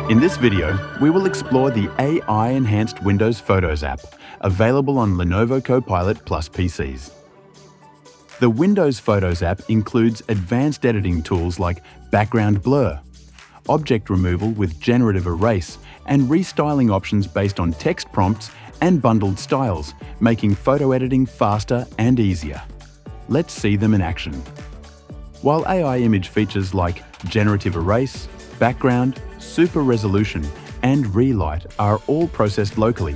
In this video, we will explore the AI-enhanced Windows Photos app, available on Lenovo Copilot Plus PCs. The Windows Photos app includes advanced editing tools like background blur, object removal with generative erase, and restyling options based on text prompts and bundled styles, making photo editing faster and easier. Let's see them in action. While AI image features like generative erase, background, super resolution, and relight are all processed locally,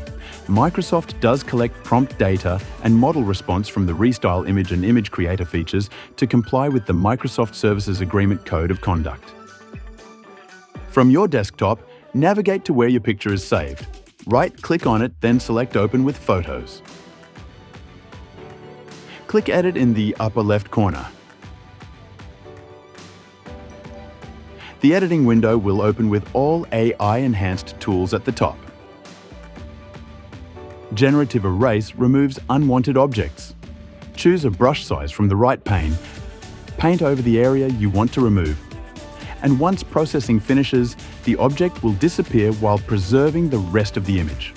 Microsoft does collect prompt data and model response from the Restyle Image and Image Creator features to comply with the Microsoft Services Agreement Code of Conduct. From your desktop, navigate to where your picture is saved. Right-click on it, then select Open with Photos. Click Edit in the upper left corner. The editing window will open with all AI-enhanced tools at the top. Generative Erase removes unwanted objects. Choose a brush size from the right pane. Paint over the area you want to remove. And once processing finishes, the object will disappear while preserving the rest of the image.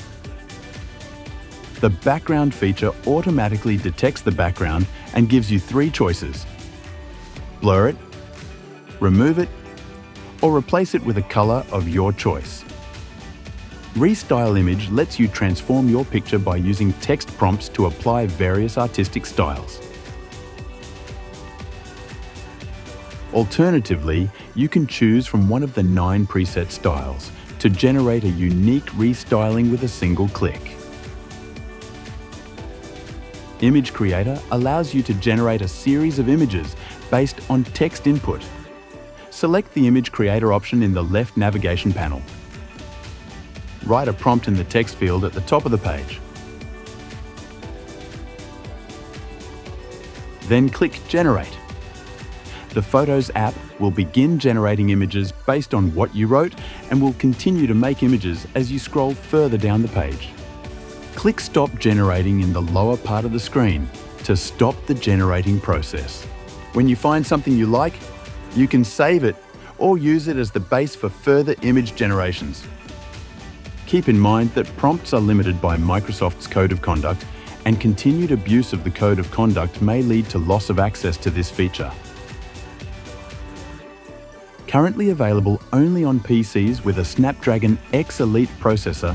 The background feature automatically detects the background and gives you three choices: blur it, remove it, or replace it with a color of your choice. Restyle Image lets you transform your picture by using text prompts to apply various artistic styles. Alternatively, you can choose from one of the 9 preset styles to generate a unique restyling with a single click. Image Creator allows you to generate a series of images based on text input. Select the Image Creator option in the left navigation panel. Write a prompt in the text field at the top of the page. Then click Generate. The Photos app will begin generating images based on what you wrote and will continue to make images as you scroll further down the page. Click Stop Generating in the lower part of the screen to stop the generating process. When you find something you like, you can save it or use it as the base for further image generations. Keep in mind that prompts are limited by Microsoft's Code of Conduct, and continued abuse of the Code of Conduct may lead to loss of access to this feature. Currently available only on PCs with a Snapdragon X Elite processor,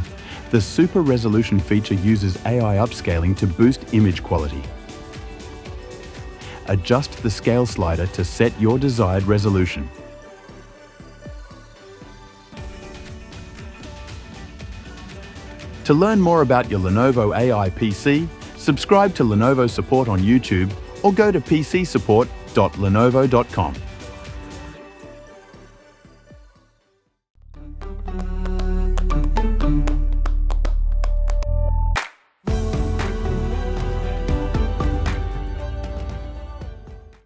the Super Resolution feature uses AI upscaling to boost image quality. Adjust the scale slider to set your desired resolution. To learn more about your Lenovo AI PC, subscribe to Lenovo Support on YouTube or go to pcsupport.lenovo.com.